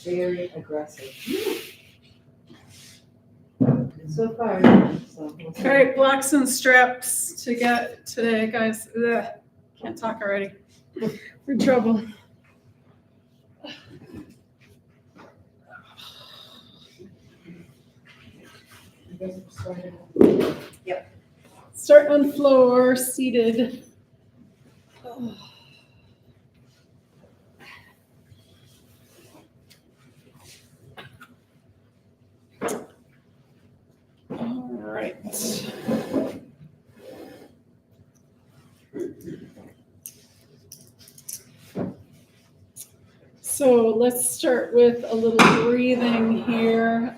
Very aggressive. So far, so. All right, blocks and straps to get today, guys. Ugh, can't talk already. We're in trouble. Yep. Start on floor, seated. Oh. All right. So let's start with a little breathing here.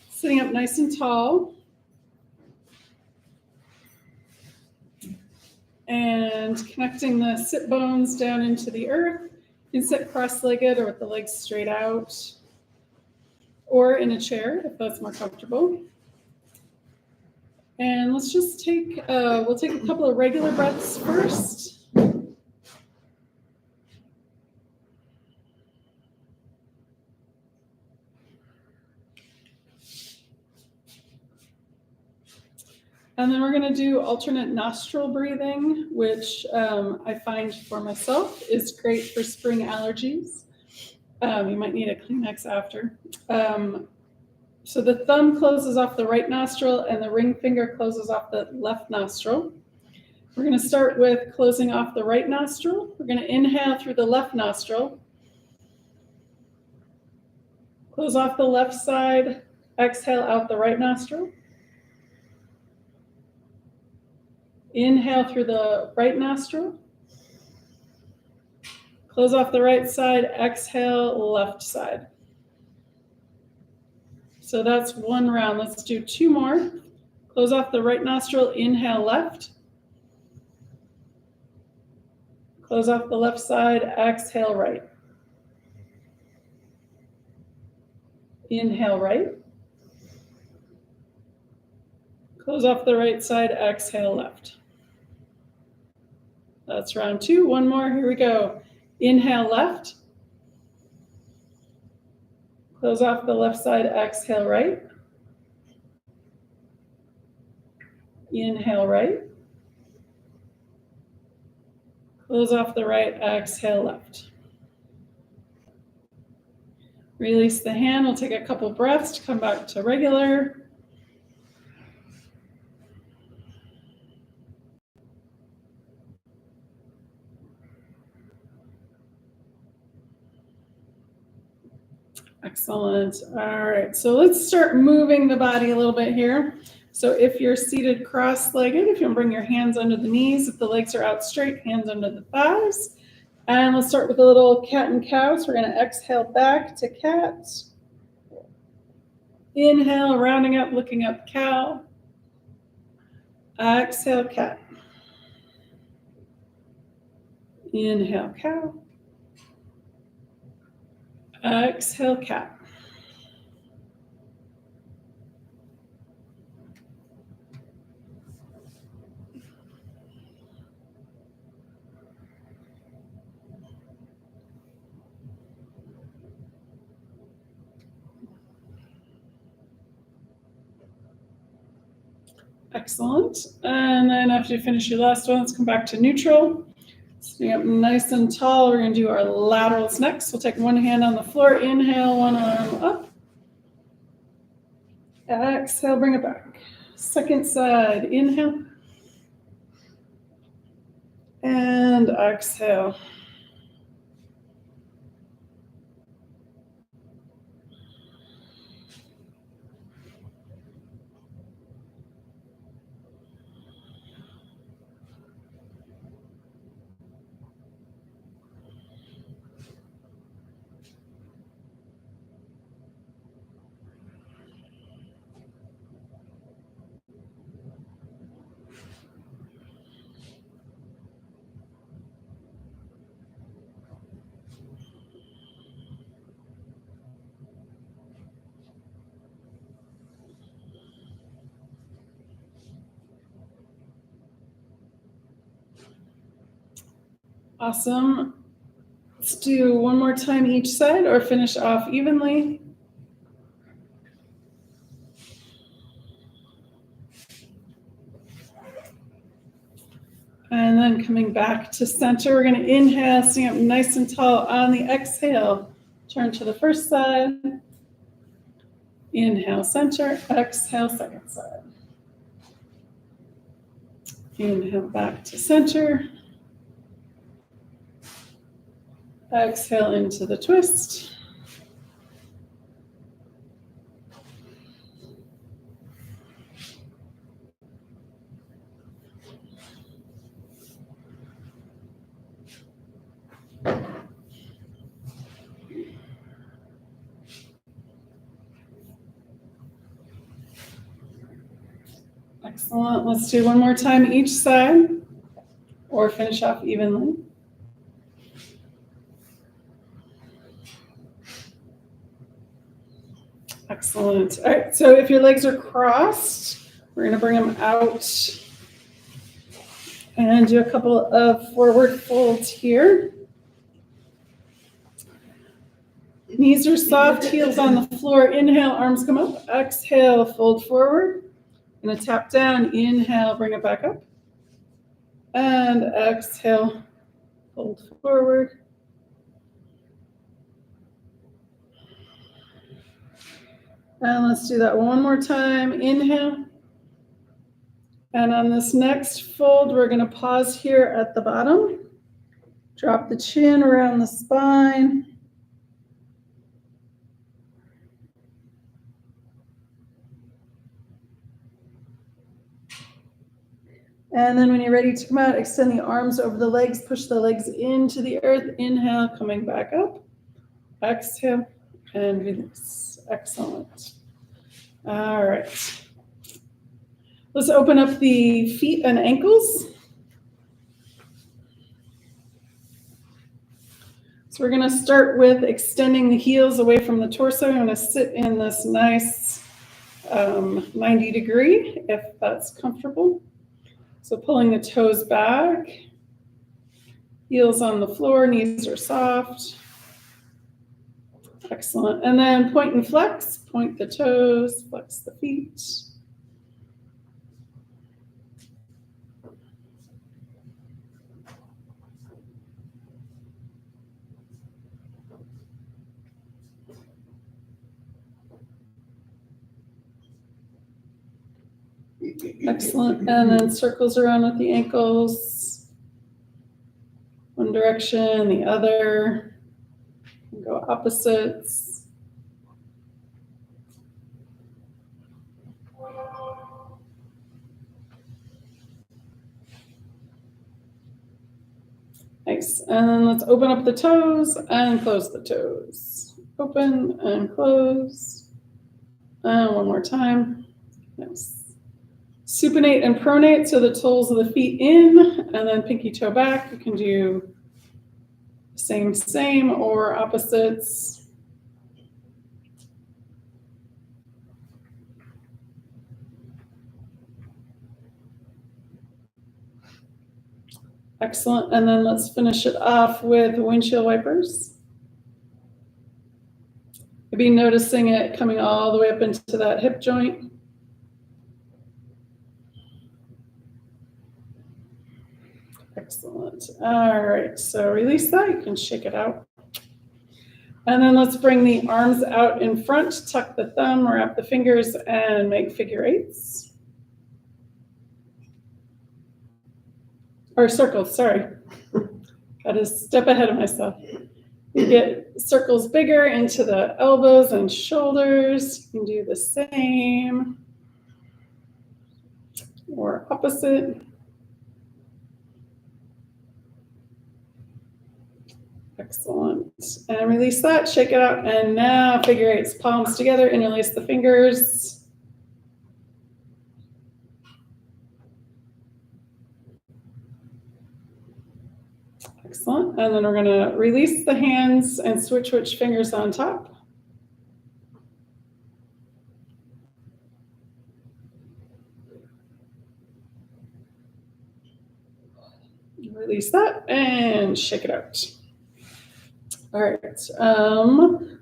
Sitting up nice and tall. And connecting the sit bones down into the earth. You can sit cross-legged or with the legs straight out, or in a chair if that's more comfortable. And let's just we'll take a couple of regular breaths first. And then we're going to do alternate nostril breathing, which I find for myself is great for spring allergies. You might need a Kleenex after. So the thumb closes off the right nostril and the ring finger closes off the left nostril. We're going to start with closing off the right nostril. We're going to inhale through the left nostril. Close off the left side. Exhale out the right nostril. Inhale through the right nostril. Close off the right side. Exhale, left side. So that's one round. Let's do two more. Close off the right nostril. Inhale left. Close off the left side. Exhale right. Inhale right. Close off the right side. Exhale left. That's round two. One more. Here we go. Inhale left. Close off the left side. Exhale right. Inhale right. Close off the right. Exhale left. Release the hand. We'll take a couple breaths to come back to regular. Excellent. All right, so let's start moving the body a little bit here. So if you're seated cross-legged, if you want to bring your hands under the knees, if the legs are out straight, hands under the thighs. And let's start with a little cat and cow. So we're going to exhale back to cat. Inhale, rounding up, looking up, cow. Exhale, cat. Inhale, cow. Exhale, cat. Excellent. And then after you finish your last one, let's come back to neutral. Sitting up nice and tall. We're going to do our laterals next. We'll take one hand on the floor. Inhale, one arm up. Exhale, bring it back. Second side. Inhale. And exhale. Awesome. Let's do one more time each side or finish off evenly. And then coming back to center, we're going to inhale, stand up nice and tall. On the exhale, turn to the first side. Inhale, center. Exhale, second side. Inhale, back to center. Exhale into the twist. Excellent. Let's do one more time each side or finish off evenly. Excellent. All right, so if your legs are crossed, we're going to bring them out and do a couple of forward folds here. Knees are soft, heels on the floor. Inhale, arms come up. Exhale, fold forward. I'm going to tap down. Inhale, bring it back up. And exhale, fold forward. And let's do that one more time. Inhale. And on this next fold, we're going to pause here at the bottom. Drop the chin around the spine. And then when you're ready to come out, extend the arms over the legs, push the legs into the earth. Inhale, coming back up. Exhale, and release. Excellent. All right. Let's open up the feet and ankles. So we're going to start with extending the heels away from the torso. I'm going to sit in this nice 90 degree, if that's comfortable. So pulling the toes back, heels on the floor, knees are soft. Excellent. And then point and flex, point the toes, flex the feet. Excellent. And then circles around with the ankles. One direction, the other. Go opposites. Nice. And then let's open up the toes and close the toes. Open and close. And one more time. Nice. Supinate and pronate, so the toes of the feet in, and then pinky toe back. You can do same, or opposites. Excellent. And then let's finish it off with windshield wipers. Maybe noticing it coming all the way up into that hip joint. Excellent. All right, so release that. You can shake it out. And then let's bring the arms out in front, tuck the thumb, wrap the fingers, and make figure eights. Or circles, sorry. Got a step ahead of myself. You get circles bigger into the elbows and shoulders. You can do the same or opposite. Excellent. And release that, shake it out, and now figure eights, palms together, interlace the fingers. Excellent. And then we're going to release the hands and switch which fingers on top. Release that and shake it out. All right,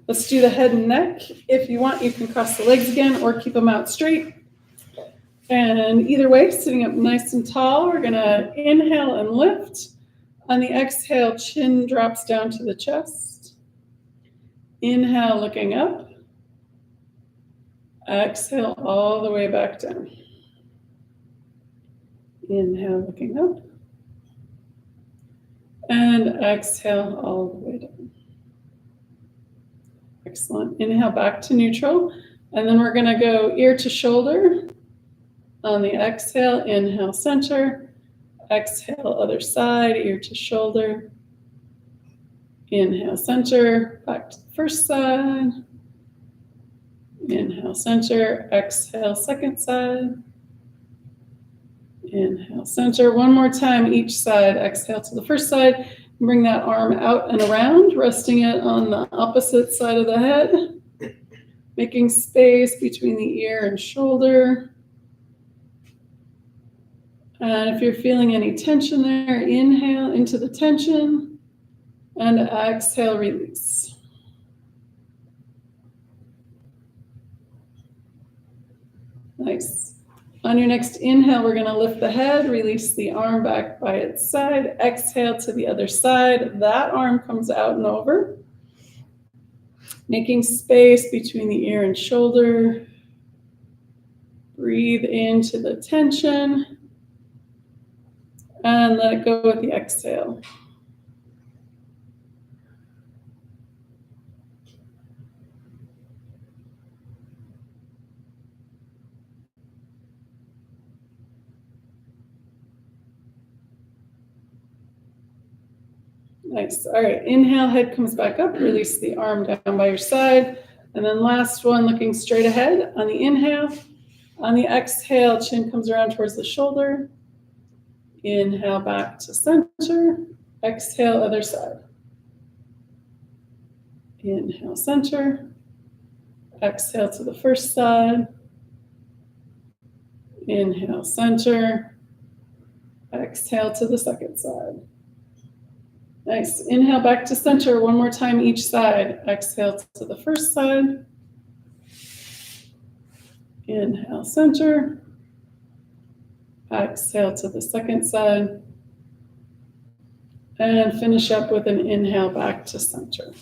let's do the head and neck. If you want, you can cross the legs again or keep them out straight. And either way, sitting up nice and tall, we're gonna inhale and lift. On the exhale, chin drops down to the chest. Inhale, looking up. Exhale all the way back down. Inhale, looking up. And exhale all the way down. Excellent. Inhale back to neutral. And then we're gonna go ear to shoulder. On the exhale, inhale center. Exhale other side, ear to shoulder. Inhale center, back to the first side. Inhale center, exhale second side. Inhale center, one more time each side. Exhale to the first side. Bring that arm out and around, resting it on the opposite side of the head. Making space between the ear and shoulder. And if you're feeling any tension there, inhale into the tension and exhale, release. Nice. On your next inhale, we're going to lift the head, release the arm back by its side, exhale to the other side. That arm comes out and over, making space between the ear and shoulder. Breathe into the tension and let it go with the exhale. Nice. All right, inhale, head comes back up, release the arm down by your side. And then last one, looking straight ahead on the inhale. On the exhale, chin comes around towards the shoulder. Inhale back to center. Exhale, other side. Inhale, center. Exhale to the first side. Inhale, center. Exhale to the second side. Nice. Inhale back to center one more time each side. Exhale to the first side. Inhale, center. Exhale to the second side. And finish up with an inhale back to center.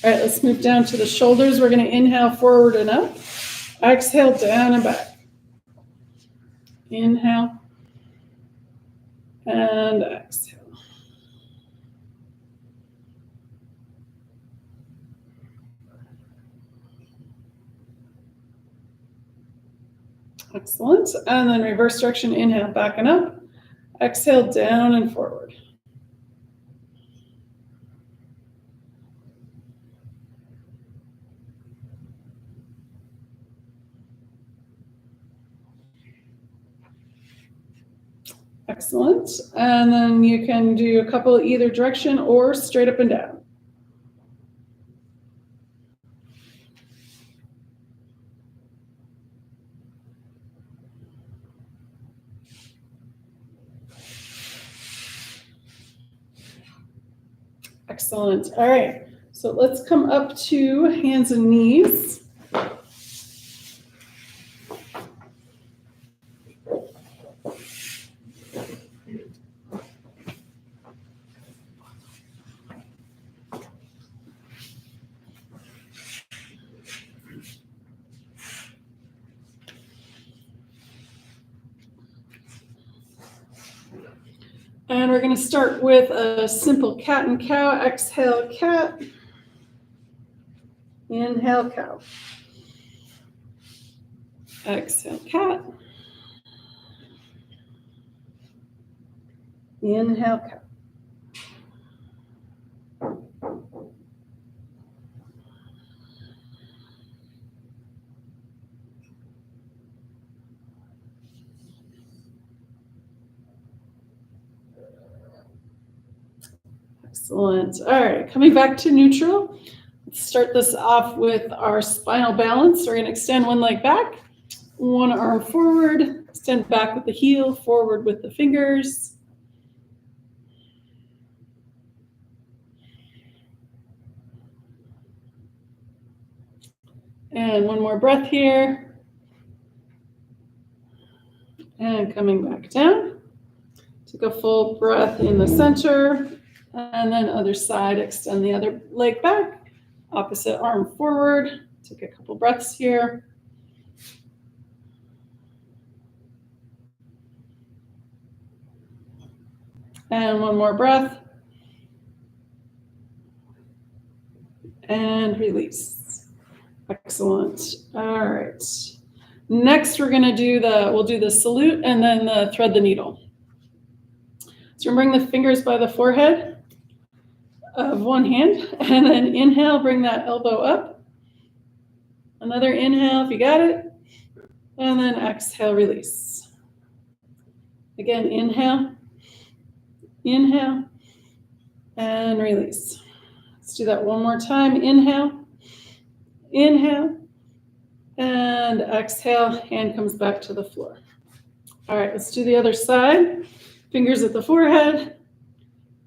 All right, let's move down to the shoulders. We're going to inhale forward and up. Exhale down and back. Inhale. And exhale. Excellent. And then reverse direction, inhale, back and up. Exhale, down and forward. Excellent. And then you can do a couple either direction or straight up and down. Excellent. All right. So let's come up to hands and knees. And we're going to start with a simple cat and cow. Exhale, cat. Inhale, cow. Exhale, cat. Inhale, cow. Excellent. All right, coming back to neutral. Let's start this off with our spinal balance. We're going to extend one leg back, one arm forward, extend back with the heel, forward with the fingers. And one more breath here. And coming back down. Take a full breath in the center. And then other side, extend the other leg back. Opposite arm forward. Take a couple breaths here. And one more breath. And release. Excellent. All right. Next, we're going to we'll do the salute and then the thread the needle. So we're going to bring the fingers by the forehead of one hand, and then inhale, bring that elbow up. Another inhale if you got it. And then exhale, release. Again, inhale, inhale, and release. Let's do that one more time. Inhale, inhale, and exhale. Hand comes back to the floor. All right, let's do the other side. Fingers at the forehead.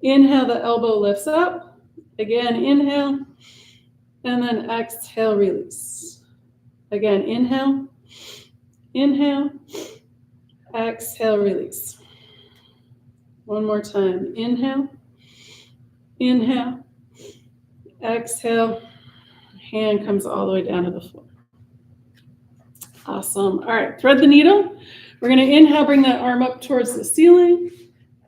Inhale, the elbow lifts up. Again, inhale, and then exhale, release. Again, inhale, inhale, exhale, release. One more time. Inhale, inhale, exhale. Hand comes all the way down to the floor. Awesome. All right, thread the needle. We're going to inhale, bring that arm up towards the ceiling.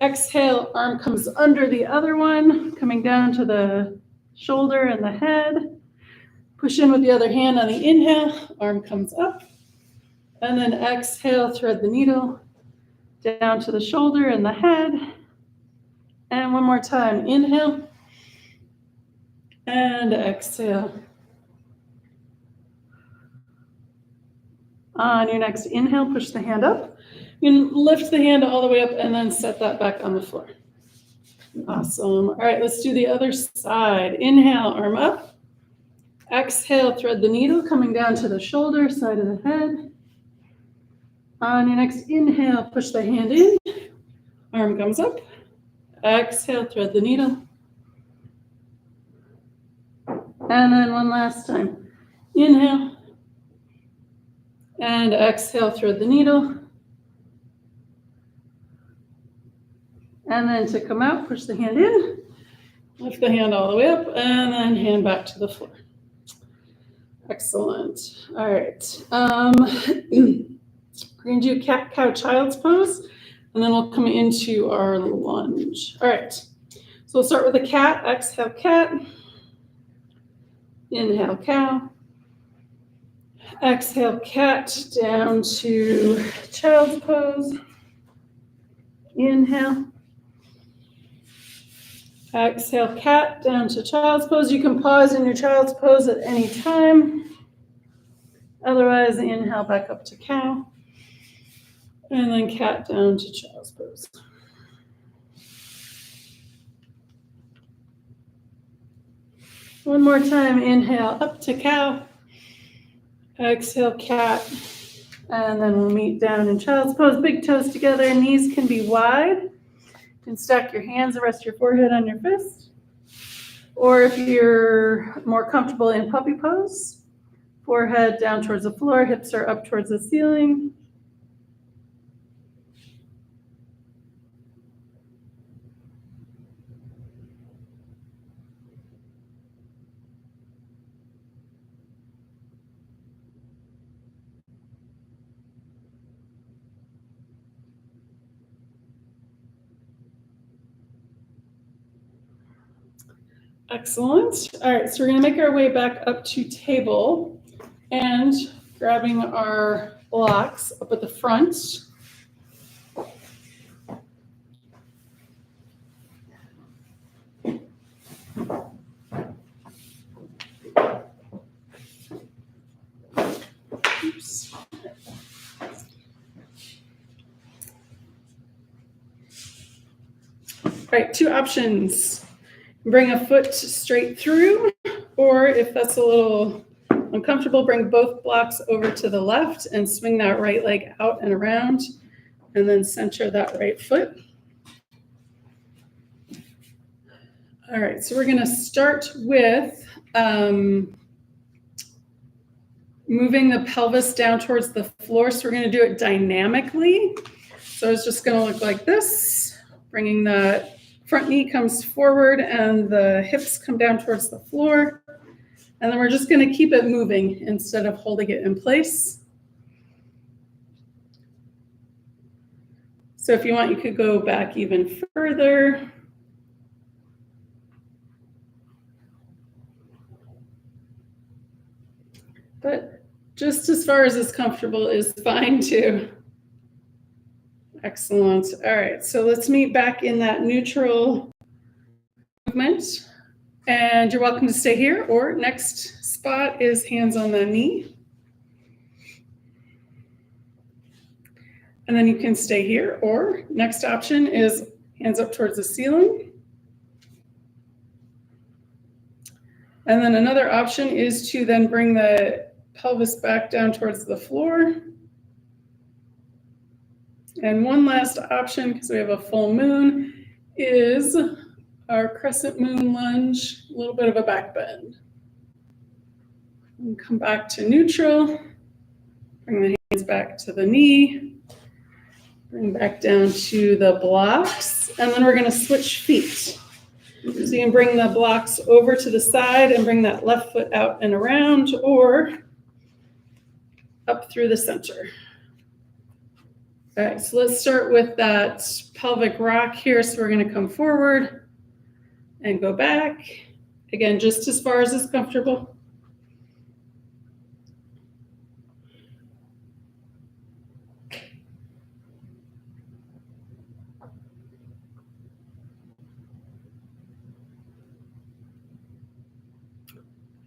Exhale, arm comes under the other one, coming down to the shoulder and the head. Push in with the other hand on the inhale, arm comes up. And then exhale, thread the needle down to the shoulder and the head. And one more time, inhale and exhale. On your next inhale, push the hand up. You can lift the hand all the way up and then set that back on the floor. Awesome. All right, let's do the other side. Inhale, arm up. Exhale, thread the needle coming down to the shoulder, side of the head. On your next inhale, push the hand in. Arm comes up. Exhale, thread the needle. And then one last time. Inhale. And exhale, thread the needle. And then to come out, push the hand in, lift the hand all the way up, and then hand back to the floor. Excellent. All right. We're going to do cat, cow, child's pose, and then we'll come into our lunge. All right. So we'll start with the cat. Exhale, cat. Inhale, cow. Exhale, cat, down to child's pose. Inhale. Exhale, cat, down to child's pose. You can pause in your child's pose at any time. Otherwise, inhale back up to cow. And then cat down to child's pose. One more time, inhale up to cow. Exhale, cat. And then we'll meet down in child's pose. Big toes together, knees can be wide. You can stack your hands and rest your forehead on your fist. Or if you're more comfortable in puppy pose, forehead down towards the floor, hips are up towards the ceiling. Excellent. All right, so we're going to make our way back up to table and grabbing our blocks up at the front. Oops. All right, two options. Bring a foot straight through, or if that's a little uncomfortable, bring both blocks over to the left and swing that right leg out and around, and then center that right foot. All right, so we're going to start with moving the pelvis down towards the floor. So we're going to do it dynamically. So it's just going to look like this, bringing the front knee comes forward and the hips come down towards the floor. And then we're just going to keep it moving instead of holding it in place. So if you want, you could go back even further. But just as far as is comfortable is fine too. Excellent. All right, so let's meet back in that neutral movement. And you're welcome to stay here, or next spot is hands on the knee. And then you can stay here, or next option is hands up towards the ceiling. And then another option is to then bring the pelvis back down towards the floor. And one last option, because we have a full moon, is our crescent moon lunge, a little bit of a back bend. And come back to neutral, bring the hands back to the knee, bring back down to the blocks, and then we're going to switch feet. So you can bring the blocks over to the side and bring that left foot out and around, or up through the center. All right, so let's start with that pelvic rock here. So we're going to come forward and go back. Again, just as far as is comfortable.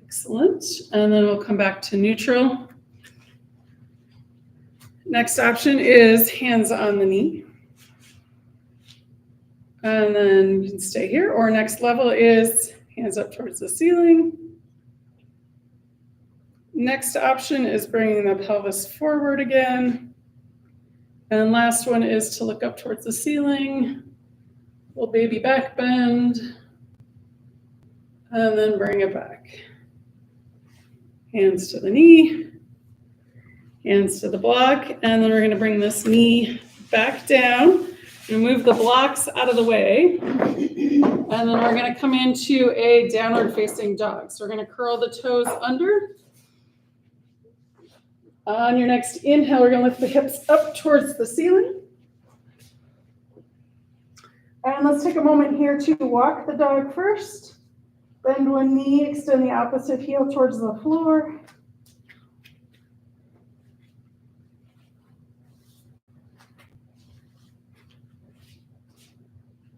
Excellent. And then we'll come back to neutral. Next option is hands on the knee. And then you can stay here, or next level is hands up towards the ceiling. Next option is bringing the pelvis forward again. And last one is to look up towards the ceiling. Little baby back bend. And then bring it back. Hands to the knee. Hands to the block, and then we're going to bring this knee back down and move the blocks out of the way. And then we're going to come into a downward facing dog. So we're going to curl the toes under. On your next inhale, we're going to lift the hips up towards the ceiling. And let's take a moment here to walk the dog first. Bend one knee, extend the opposite heel towards the floor.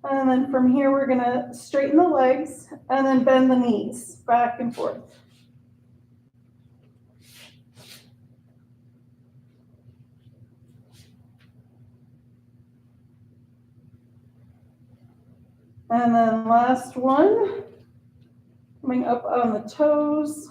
And then from here, we're going to straighten the legs and then bend the knees back and forth. And then last one, coming up on the toes.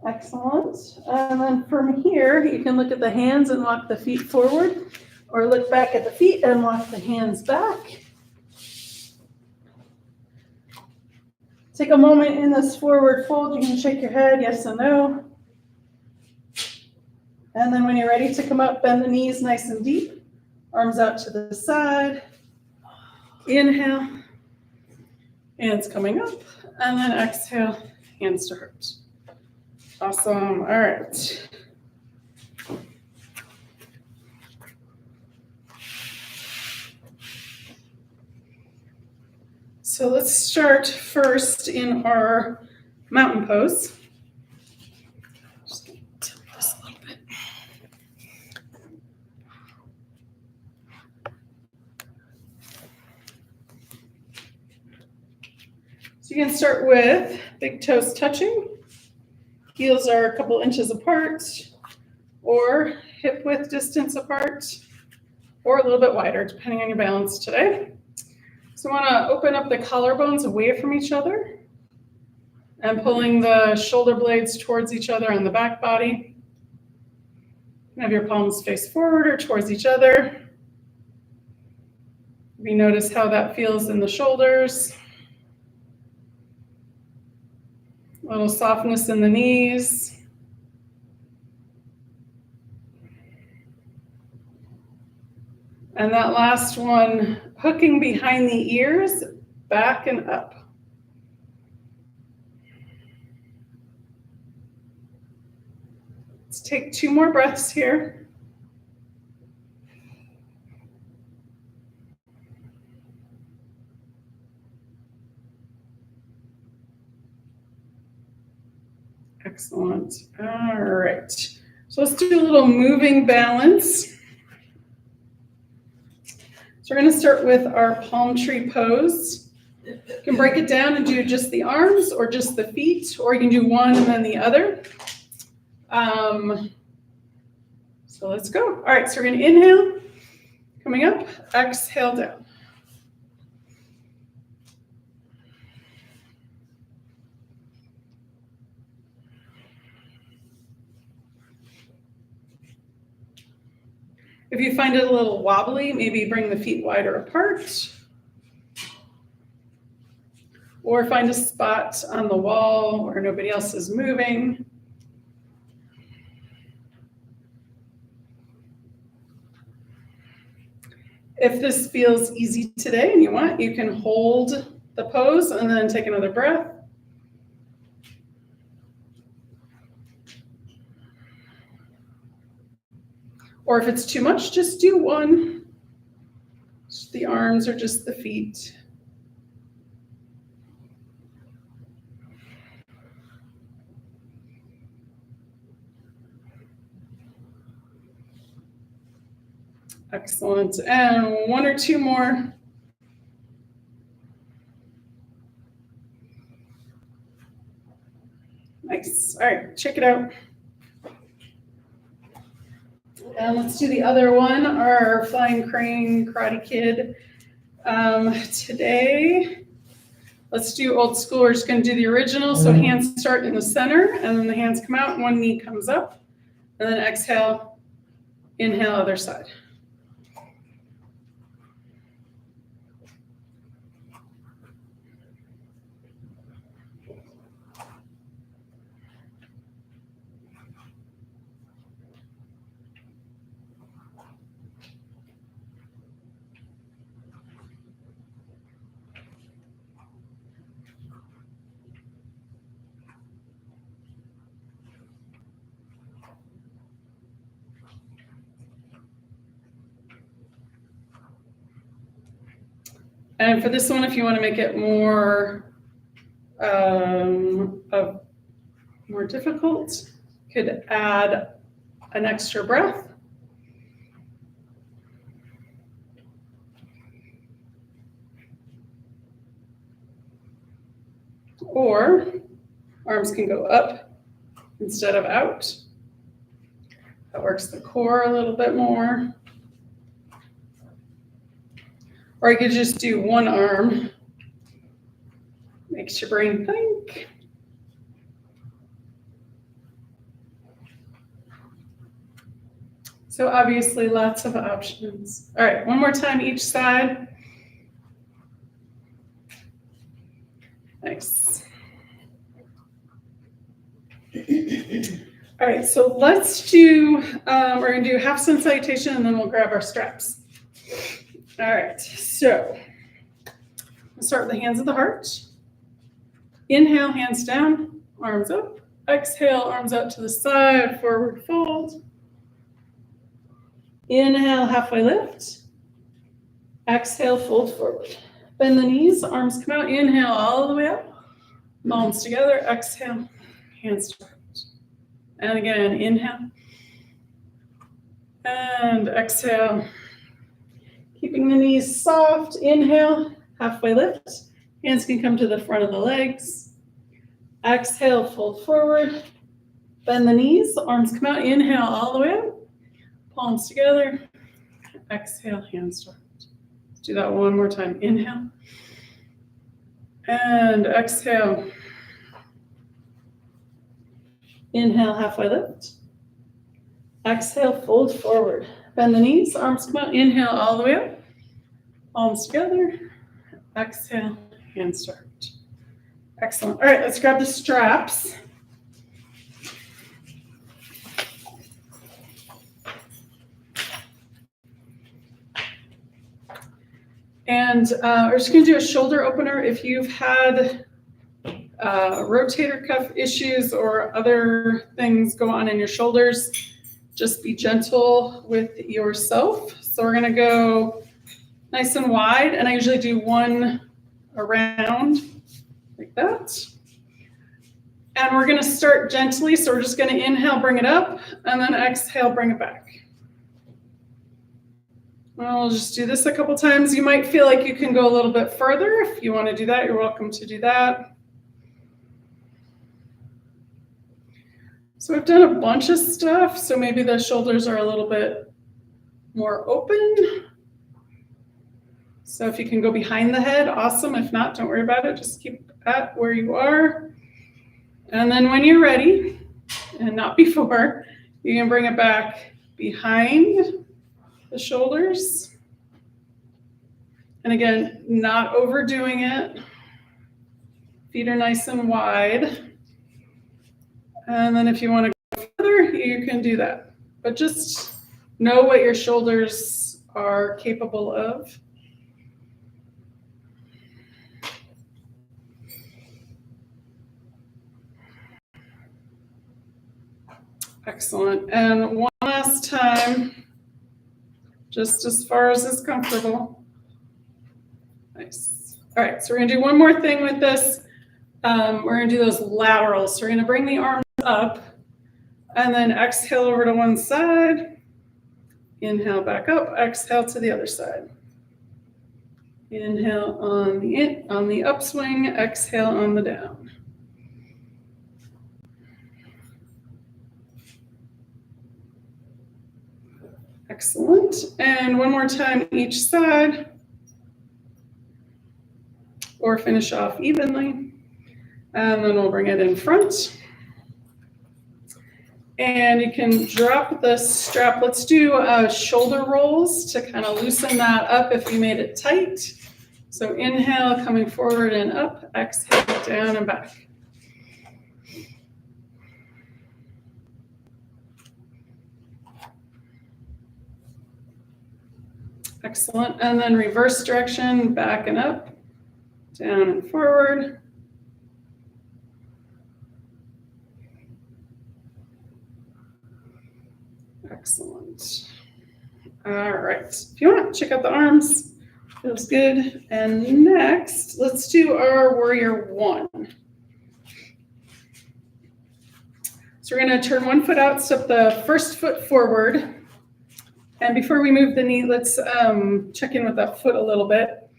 Excellent. And then from here, you can look at the hands and walk the feet forward, or look back at the feet and walk the hands back. Take a moment in this forward fold. You can shake your head, yes and no. And then when you're ready to come up, bend the knees nice and deep. Arms out to the side. Inhale. Hands coming up. And then exhale, hands to heart. Awesome. All right. So let's start first in our mountain pose. Just going to tilt this a little bit. So you can start with big toes touching. Heels are a couple inches apart, or hip width distance apart, or a little bit wider, depending on your balance today. So I want to open up the collarbones away from each other and pulling the shoulder blades towards each other on the back body. Have your palms face forward or towards each other. We notice how that feels in the shoulders. little softness in the knees. And that last one, hooking behind the ears, back and up. Let's take 2 more breaths here. Excellent. All right. So let's do a little moving balance. So we're going to start with our palm tree pose. You can break it down and do just the arms or just the feet, or you can do one and then the other. So let's go. All right, so we're going to inhale, coming up, exhale down. If you find it a little wobbly, maybe bring the feet wider apart. Or find a spot on the wall where nobody else is moving. If this feels easy today and you want, you can hold the pose and then take another breath. Or if it's too much, just do one. Just the arms or just the feet. Excellent. And 1 or 2 more. Nice. All right, check it out. And let's do the other one, our flying crane Karate Kid. Today, let's do old school. We're just going to do the original. So hands start in the center, and then the hands come out, one knee comes up, and then exhale, inhale, other side. And for this one, if you want to make it more difficult, you could add an extra breath. Or arms can go up instead of out. That works the core a little bit more. Or you could just do one arm. Makes your brain think. So obviously lots of options. All right, one more time each side. Nice. All right, so let's do, we're gonna do half sun salutation and then we'll grab our straps. All right, so we'll start with the hands of the heart. Inhale, hands down, arms up. Exhale, arms out to the side, forward fold. Inhale, halfway lift. Exhale, fold forward. Bend the knees, arms come out. Inhale, all the way up. Palms together, exhale, hands to heart. And again, inhale. And exhale. Keeping the knees soft, inhale, halfway lift. Hands can come to the front of the legs. Exhale, fold forward. Bend the knees, arms come out. Inhale, all the way up. Palms together. Exhale, hands to heart. Let's do that one more time. Inhale. And exhale. Inhale, halfway lift. Exhale, fold forward. Bend the knees, arms come out. Inhale, all the way up. Palms together. Exhale, hands to heart. Excellent. All right, let's grab the straps. And we're just going to do a shoulder opener. If you've had rotator cuff issues or other things go on in your shoulders, just be gentle with yourself. So we're going to go nice and wide, and I usually do one around like that. And we're going to start gently, so we're just going to inhale, bring it up, and then exhale, bring it back. I'll just do this a couple times. You might feel like you can go a little bit further. If you want to do that, you're welcome to do that. So we've done a bunch of stuff, so maybe the shoulders are a little bit more open. So if you can go behind the head, awesome. If not, don't worry about it. Just keep at where you are. And then when you're ready, and not before, you can bring it back behind the shoulders. And again, not overdoing it. Feet are nice and wide. And then if you want to go further, you can do that. But just know what your shoulders are capable of. Excellent. And one last time, just as far as is comfortable. Nice. All right, so we're going to do one more thing with this. We're going to do those laterals. So we're going to bring the arms up and then exhale over to one side. Inhale back up, exhale to the other side. Inhale on the upswing, exhale on the down. Excellent. And one more time each side. Or finish off evenly. And then we'll bring it in front. And you can drop the strap. Let's do shoulder rolls to kind of loosen that up if you made it tight. So inhale, coming forward and up. Exhale, down and back. Excellent. And then reverse direction, back and up, down and forward. Excellent. All right. If you want, check out the arms. Feels good. And next, let's do our warrior one. So we're going to turn one foot out, step the first foot forward. And before we move the knee, let's check in with that foot a little bit.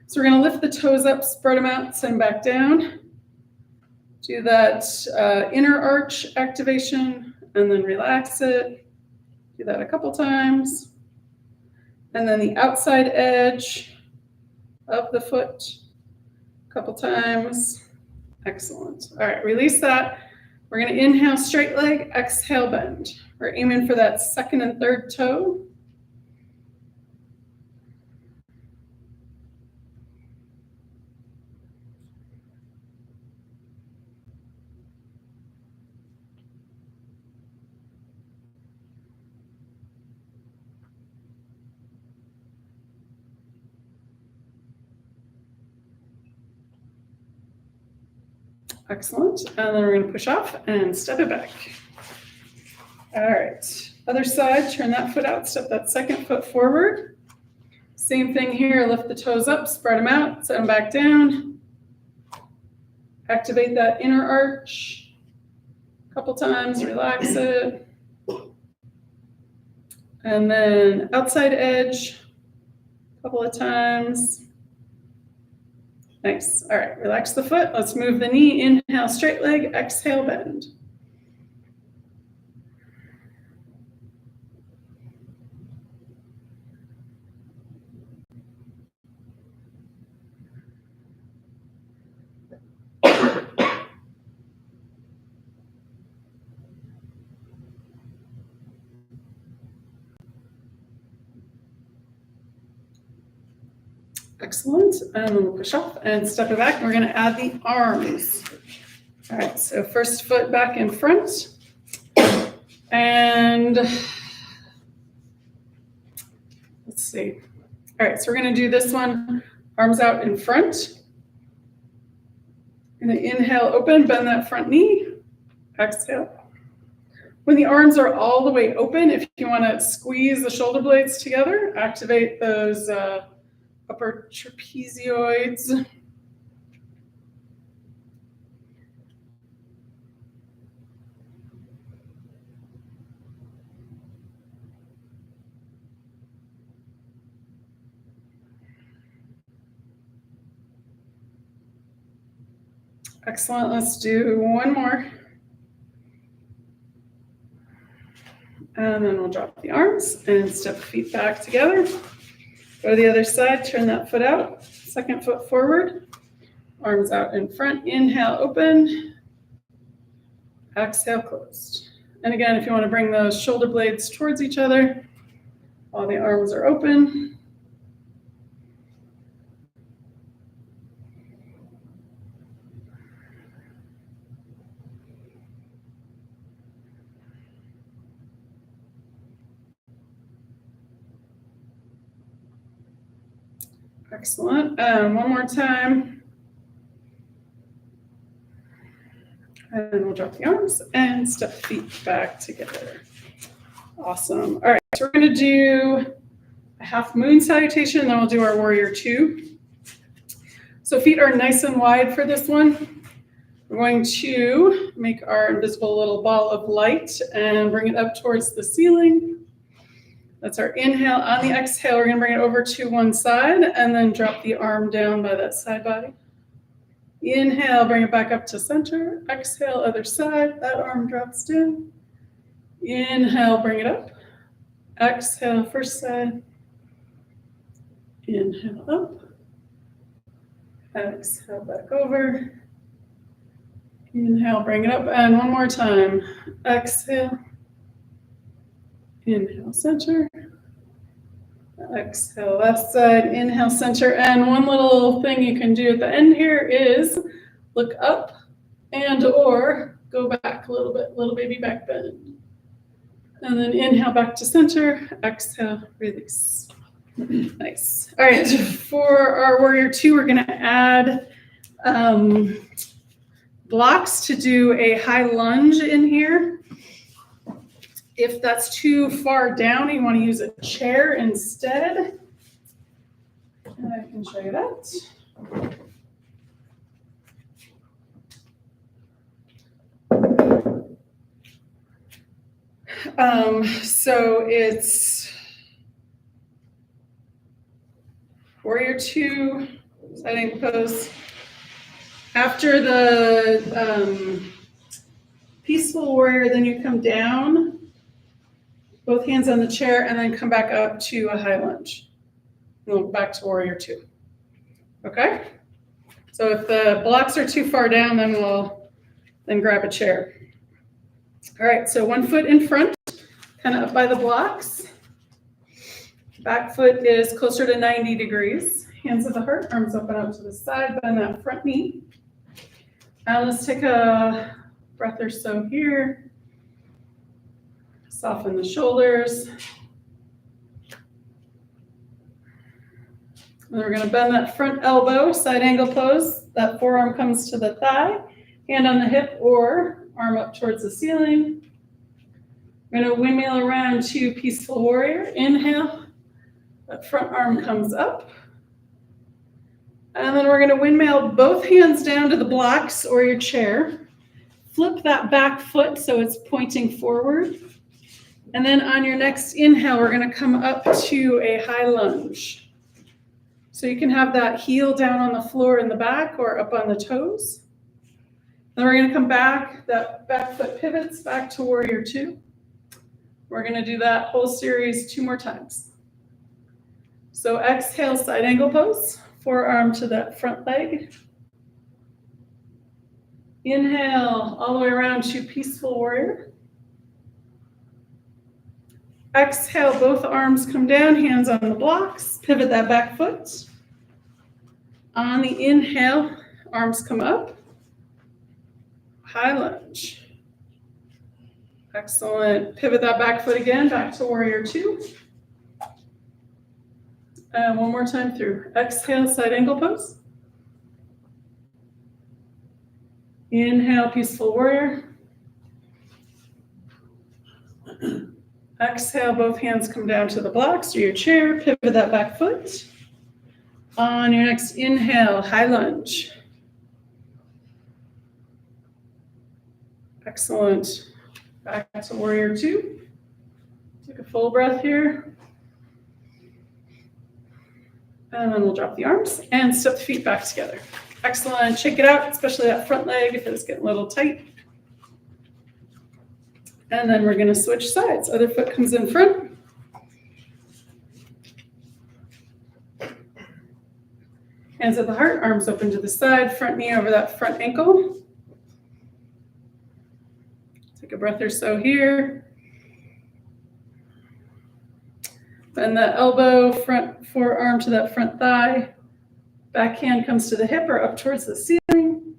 So we're going to lift the toes up, spread them out, send them back down. Do that inner arch activation, and then relax it. Do that a couple times. And then the outside edge of the foot a couple times. Excellent. All right, release that. We're going to inhale, straight leg, exhale, bend. We're aiming for that second and third toe. Excellent. And then we're going to push off and step it back. All right. Other side, turn that foot out, step that second foot forward. Same thing here, lift the toes up, spread them out, set them back down. Activate that inner arch a couple times, relax it. And then outside edge a couple of times. Nice. All right, relax the foot. Let's move the knee. Inhale, straight leg. Exhale, bend. Excellent. And then we'll push off and step it back. And we're going to add the arms. All right, so first foot back in front. And let's see. All right, so we're going to do this one, arms out in front. Going to inhale, open, bend that front knee. Exhale. When the arms are all the way open, if you want to squeeze the shoulder blades together, activate those upper trapezoids. Excellent. Let's do one more. And then we'll drop the arms and step feet back together. Go to the other side, turn that foot out. Second foot forward. Arms out in front. Inhale, open. Exhale, closed. And again, if you want to bring those shoulder blades towards each other while the arms are open. Excellent. One more time. And we'll drop the arms and step feet back together. Awesome. All right, so we're going to do a half moon salutation, and then we'll do our warrior two. So feet are nice and wide for this one. We're going to make our invisible little ball of light and bring it up towards the ceiling. That's our inhale. On the exhale, we're going to bring it over to one side and then drop the arm down by that side body. Inhale, bring it back up to center. Exhale, other side. That arm drops down. Inhale, bring it up. Exhale, first side. Inhale, up. Exhale, back over. Inhale, bring it up. And one more time. Exhale. Inhale, center. Exhale, left side. Inhale, center. And one little thing you can do at the end here is look up and or go back a little bit, little baby back bend. And then inhale back to center. Exhale, release. Nice. All right, for our warrior two, we're going to add blocks to do a high lunge in here. If that's too far down, you want to use a chair instead. And I can show you that. So it's warrior two, side angle pose. After the peaceful warrior, then you come down. Both hands on the chair, and then come back up to a high lunge. And we'll back to warrior two. Okay? So if the blocks are too far down, then we'll grab a chair. All right, so one foot in front, kind of up by the blocks. Back foot is closer to 90 degrees. Hands at the heart, arms open out to the side, bend that front knee. Now let's take a breath or so here. Soften the shoulders. And we're going to bend that front elbow, side angle pose. That forearm comes to the thigh, hand on the hip or arm up towards the ceiling. We're going to windmill around to peaceful warrior. Inhale, that front arm comes up. And then we're going to windmill both hands down to the blocks or your chair. Flip that back foot so it's pointing forward. And then on your next inhale, we're going to come up to a high lunge. So you can have that heel down on the floor in the back or up on the toes. Then we're going to come back, that back foot pivots back to warrior two. We're going to do that whole series 2 more times. So exhale, side angle pose, forearm to that front leg. Inhale, all the way around to peaceful warrior. Exhale, both arms come down, hands on the blocks, pivot that back foot. On the inhale, arms come up. High lunge. Excellent. Pivot that back foot again, back to warrior two. And one more time through. Exhale, side angle pose. Inhale, peaceful warrior. Exhale, both hands come down to the blocks or your chair. Pivot that back foot. On your next inhale, high lunge. Excellent. Back to warrior two. Take a full breath here. And then we'll drop the arms and step the feet back together. Excellent. Shake it out, especially that front leg if it's getting a little tight. And then we're going to switch sides. Other foot comes in front. Hands at the heart, arms open to the side, front knee over that front ankle. Take a breath or so here. Bend the elbow, front forearm to that front thigh. Back hand comes to the hip or up towards the ceiling.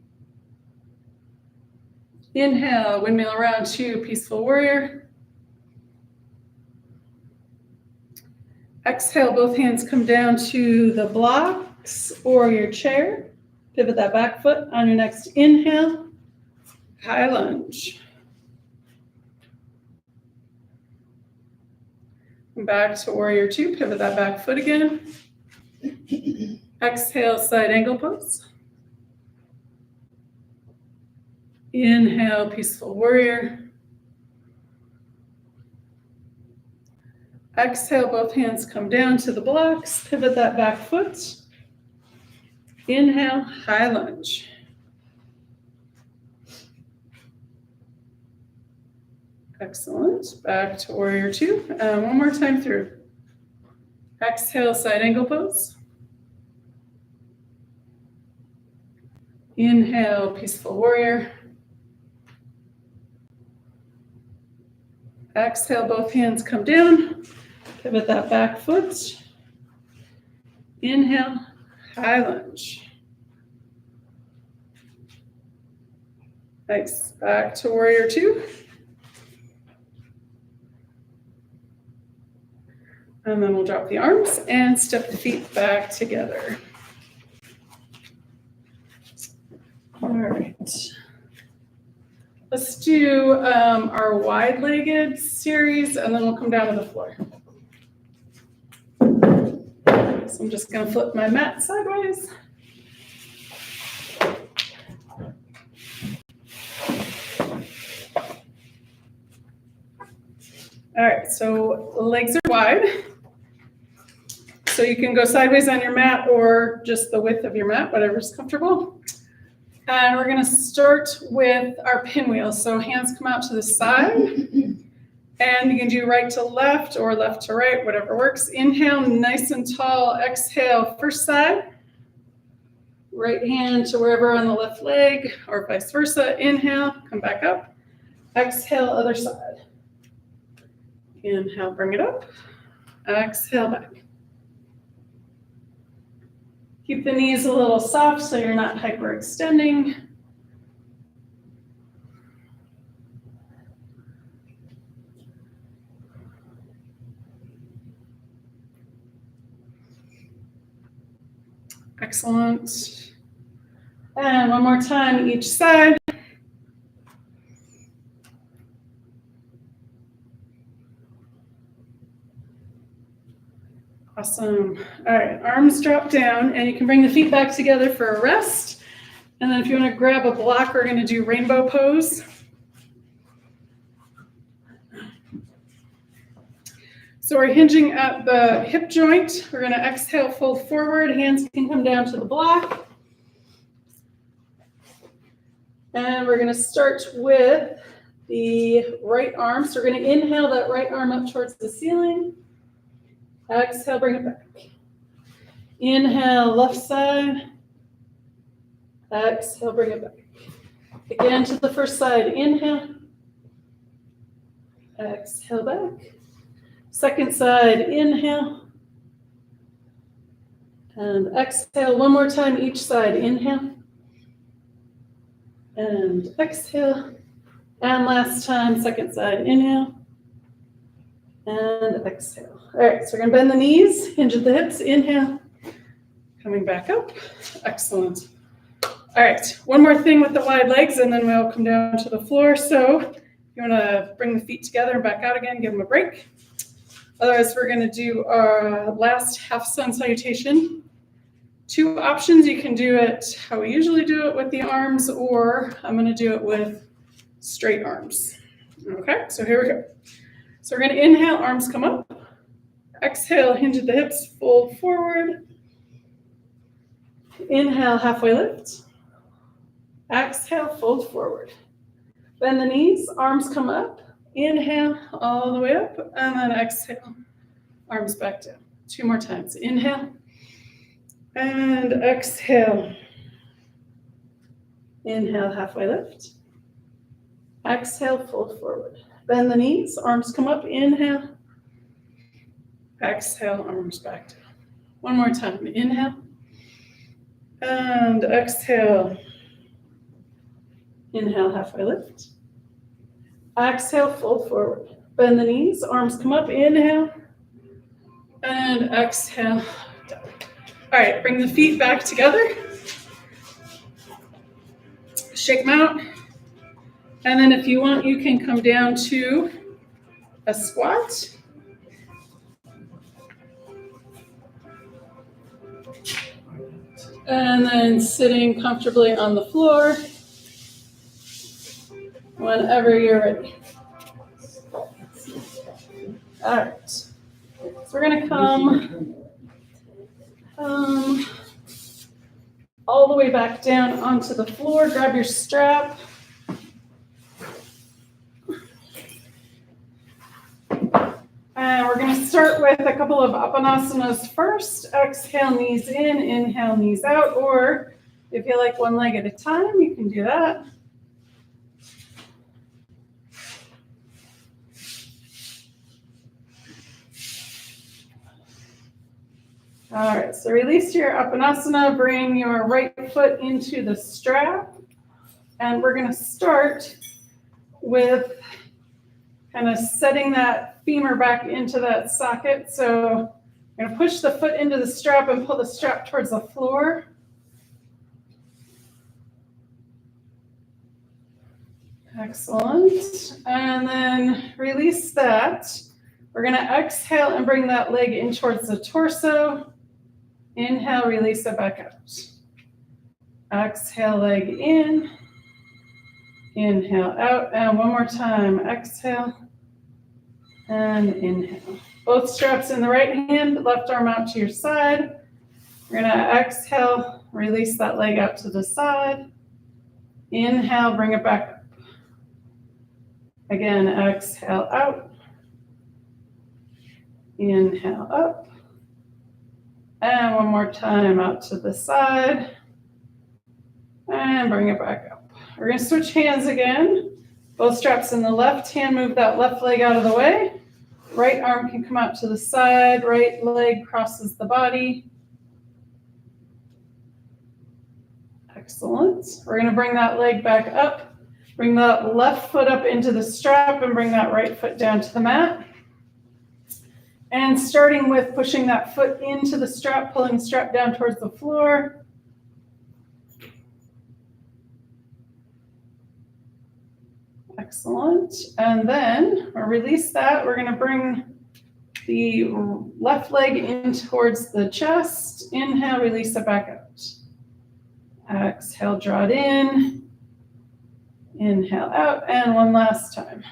Inhale, windmill around to peaceful warrior. Exhale, both hands come down to the blocks or your chair. Pivot that back foot on your next inhale. High lunge. Back to warrior two, pivot that back foot again. Exhale, side angle pose. Inhale, peaceful warrior. Exhale, both hands come down to the blocks, pivot that back foot. Inhale, high lunge. Excellent. Back to warrior two. One more time through. Exhale, side angle pose. Inhale, peaceful warrior. Exhale, both hands come down. Pivot that back foot. Inhale, high lunge. Nice. Back to warrior two. And then we'll drop the arms and step the feet back together. All right. Let's do our wide-legged series, and then we'll come down to the floor. So I'm just going to flip my mat sideways. All right, so legs are wide. So you can go sideways on your mat or just the width of your mat, whatever's comfortable. And we're going to start with our pinwheel. So hands come out to the side. And you can do right to left or left to right, whatever works. Inhale, nice and tall. Exhale, first side. Right hand to wherever on the left leg or vice versa. Inhale, come back up. Exhale, other side. Inhale, bring it up. Exhale, back. Keep the knees a little soft so you're not hyperextending. Excellent. And one more time, each side. Awesome. All right, arms drop down, and you can bring the feet back together for a rest. And then if you want to grab a block, we're going to do rainbow pose. So we're hinging at the hip joint. We're going to exhale, fold forward. Hands can come down to the block. And we're going to start with the right arm. So we're going to inhale that right arm up towards the ceiling. Exhale, bring it back. Inhale, left side. Exhale, bring it back. Again to the first side. Inhale. Exhale, back. Second side. Inhale. And exhale one more time each side. Inhale. And exhale. And last time, second side. Inhale. And exhale. All right, so we're gonna bend the knees, hinge at the hips. Inhale. Coming back up. Excellent. All right, one more thing with the wide legs, and then we'll come down to the floor. So if you wanna bring the feet together and back out again, give them a break. Otherwise, we're gonna do our last half sun salutation. Two options, you can do it how we usually do it with the arms, or I'm gonna do it with straight arms. Okay, so here we go. So we're gonna inhale, arms come up. Exhale, hinge at the hips, fold forward. Inhale, halfway lift. Exhale, fold forward. Bend the knees, arms come up. Inhale, all the way up, and then exhale, arms back down. Two more times. Inhale, and exhale. Inhale, halfway lift. Exhale, fold forward. Bend the knees, arms come up. Inhale. Exhale, arms back down. One more time. Inhale. And exhale. Inhale, halfway lift. Exhale, fold forward. Bend the knees, arms come up. Inhale. And exhale, down. All right, bring the feet back together. Shake them out. And then if you want, you can come down to a squat. And then sitting comfortably on the floor whenever you're ready. All right. So we're gonna come all the way back down onto the floor. Grab your strap. And we're going to start with a couple of Appanasanas first. Exhale, knees in, inhale, knees out, or if you like one leg at a time, you can do that. All right, so release your Appanasana, bring your right foot into the strap, and we're going to start with kind of setting that femur back into that socket. So I'm going to push the foot into the strap and pull the strap towards the floor. Excellent. And then release that. We're going to exhale and bring that leg in towards the torso. Inhale, release it back out. Exhale, leg in. Inhale, out. And one more time. Exhale. And inhale. Both straps in the right hand, left arm out to your side. We're going to exhale, release that leg out to the side. Inhale, bring it back up. Again, exhale out. Inhale up. And one more time out to the side. And bring it back up. We're going to switch hands again. Both straps in the left hand, move that left leg out of the way. Right arm can come out to the side, right leg crosses the body. Excellent. We're going to bring that leg back up. Bring that left foot up into the strap and bring that right foot down to the mat. And starting with pushing that foot into the strap, pulling the strap down towards the floor. Excellent. And then we'll release that. We're going to bring the left leg in towards the chest. Inhale, release it back out. Exhale, draw it in. Inhale out. And one last time.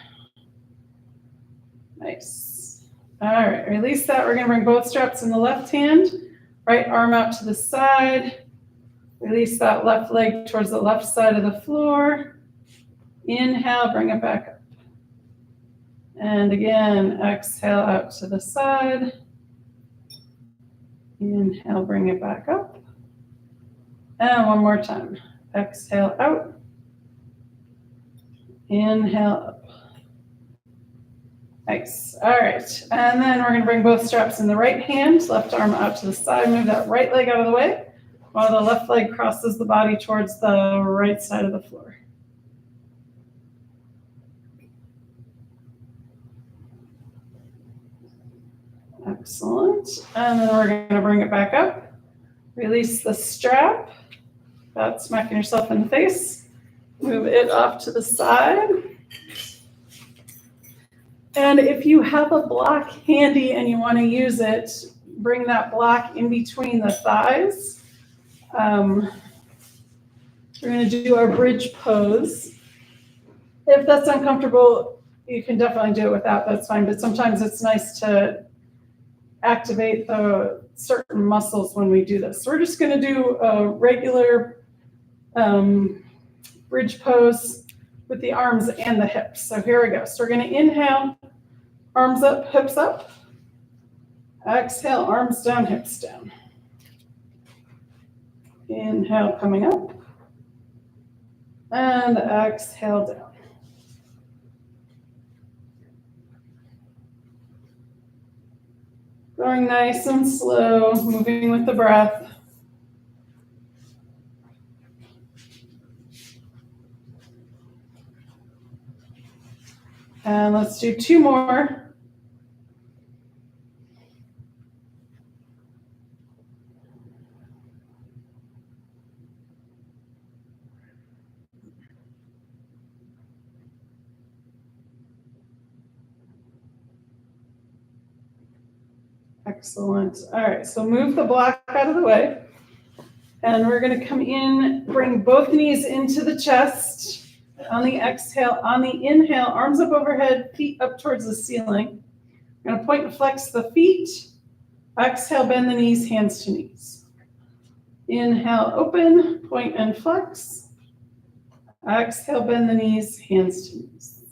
Nice. All right, release that. We're going to bring both straps in the left hand. Right arm out to the side. Release that left leg towards the left side of the floor. Inhale, bring it back up. And again, exhale out to the side. Inhale, bring it back up. And one more time. Exhale out. Inhale up. Nice. All right. And then we're going to bring both straps in the right hand, left arm out to the side, move that right leg out of the way while the left leg crosses the body towards the right side of the floor. Excellent. And then we're going to bring it back up. Release the strap without smacking yourself in the face. Move it off to the side. And if you have a block handy and you want to use it, bring that block in between the thighs. We're going to do our bridge pose. If that's uncomfortable, you can definitely do it without, that's fine. But sometimes it's nice to activate the certain muscles when we do this. So we're just going to do a regular bridge pose with the arms and the hips. So here we go. So we're going to inhale, arms up, hips up. Exhale, arms down, hips down. Inhale, coming up. And exhale down. Going nice and slow, moving with the breath. And let's do 2 more. Excellent. All right, so move the block out of the way. And we're going to come in, bring both knees into the chest. On the exhale, on the inhale, arms up overhead, feet up towards the ceiling. We're going to point and flex the feet. Exhale, bend the knees, hands to knees. Inhale, open, point and flex. Exhale, bend the knees, hands to knees.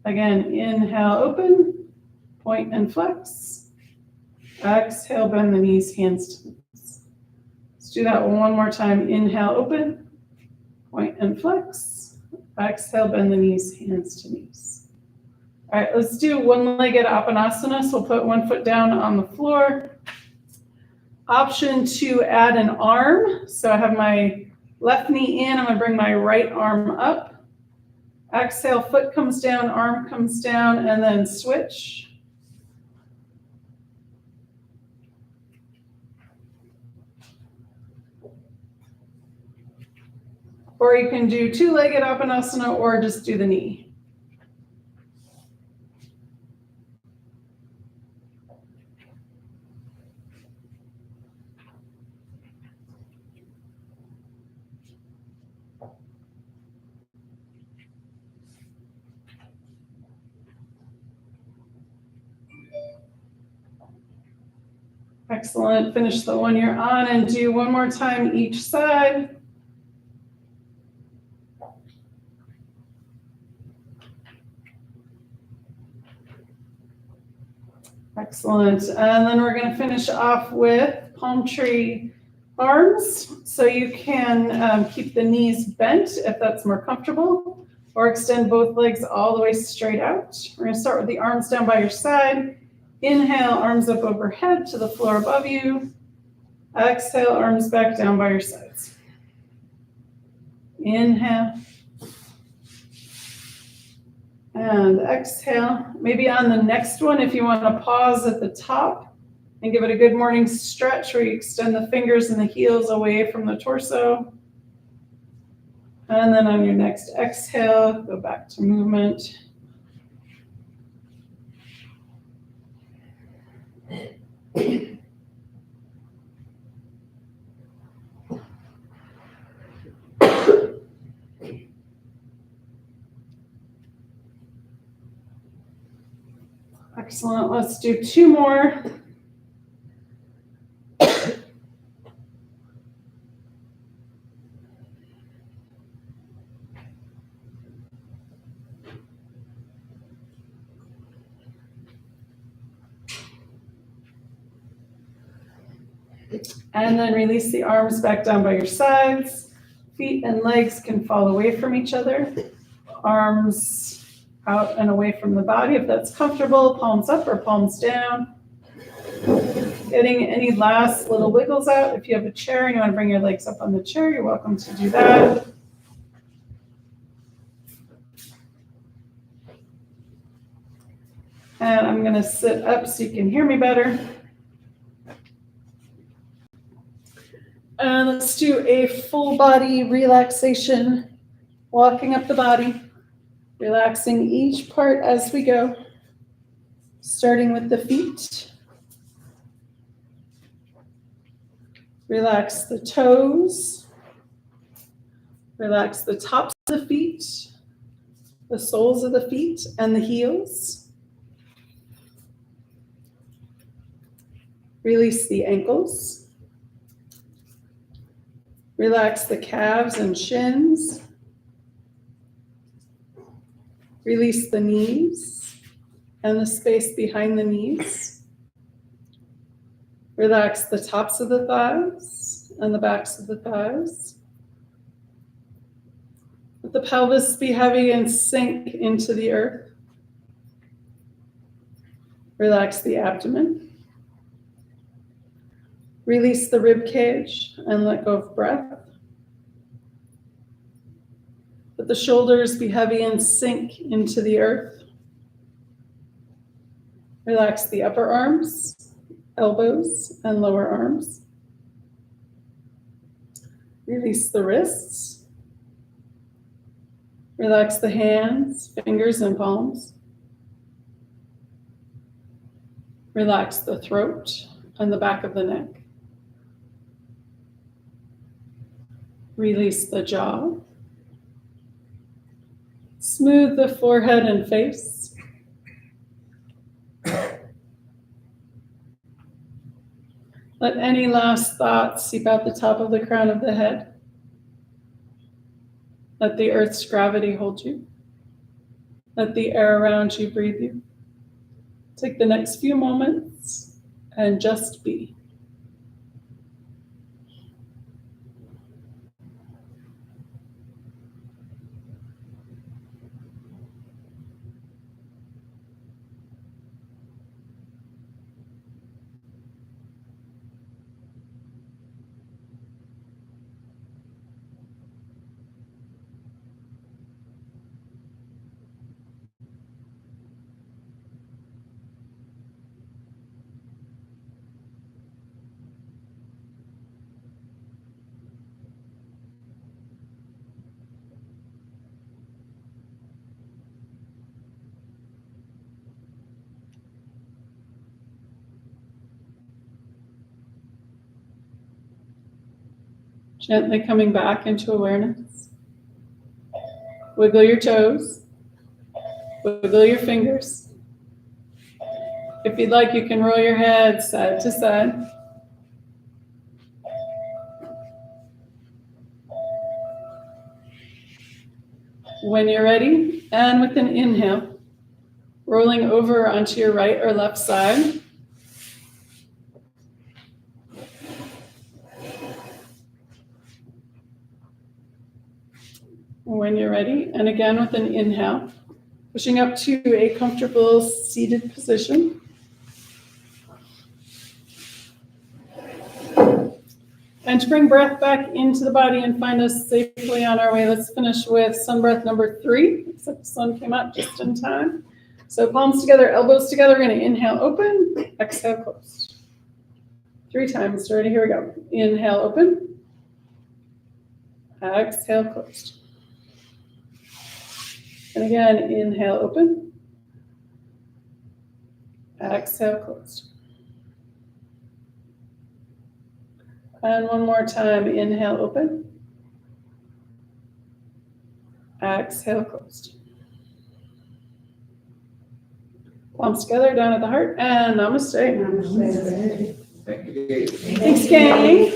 Again, inhale, open, point and flex. Exhale, bend the knees, hands to knees. Let's do that one more time. Inhale, open, point and flex. Exhale, bend the knees, hands to knees. All right, let's do one-legged Apanasana. So we'll put one foot down on the floor. Option to add an arm. So I have my left knee in. I'm going to bring my right arm up. Exhale, foot comes down, arm comes down, and then switch. Or you can do 2-legged Apanasana or just do the knee. Excellent. Finish the one you're on and do one more time each side. Excellent. And then we're going to finish off with palm tree arms. So you can keep the knees bent if that's more comfortable, or extend both legs all the way straight out. We're going to start with the arms down by your side. Inhale, arms up overhead to the floor above you. Exhale, arms back down by your sides. Inhale. And exhale. Maybe on the next one, if you want to pause at the top and give it a good morning stretch where you extend the fingers and the heels away from the torso. And then on your next exhale, go back to movement. Excellent. Let's do 2 more. And then release the arms back down by your sides. Feet and legs can fall away from each other. Arms out and away from the body if that's comfortable, palms up or palms down. Getting any last little wiggles out. If you have a chair and you want to bring your legs up on the chair, you're welcome to do that. And I'm going to sit up so you can hear me better. And let's do a full body relaxation, walking up the body, relaxing each part as we go, starting with the feet. Relax the toes, relax the tops of the feet, the soles of the feet, and the heels. Release the ankles. Relax the calves and shins. Release the knees and the space behind the knees. Relax the tops of the thighs and the backs of the thighs. Let the pelvis be heavy and sink into the earth. Relax the abdomen. Release the rib cage and let go of breath. Let the shoulders be heavy and sink into the earth. Relax the upper arms, elbows, and lower arms. Release the wrists. Relax the hands, fingers, and palms. Relax the throat and the back of the neck. Release the jaw. Smooth the forehead and face. Let any last thoughts seep out the top of the crown of the head. Let the earth's gravity hold you. Let the air around you breathe you. Take the next few moments and just be. Gently coming back into awareness. Wiggle your toes. Wiggle your fingers. If you'd like, you can roll your head side to side. When you're ready, and with an inhale, rolling over onto your right or left side. When you're ready, and again with an inhale, pushing up to a comfortable seated position. And to bring breath back into the body and find us safely on our way, let's finish with sun breath number 3, except the sun came out just in time. So palms together, elbows together. We're going to inhale, open, exhale, closed. 3 times. Ready? Here we go. Inhale, open. Exhale, closed. And again, inhale, open. Exhale, closed. And one more time, inhale, open. Exhale, closed. Palms together, down at the heart, and namaste. Namaste. Thank you, Dave. Thanks, gang.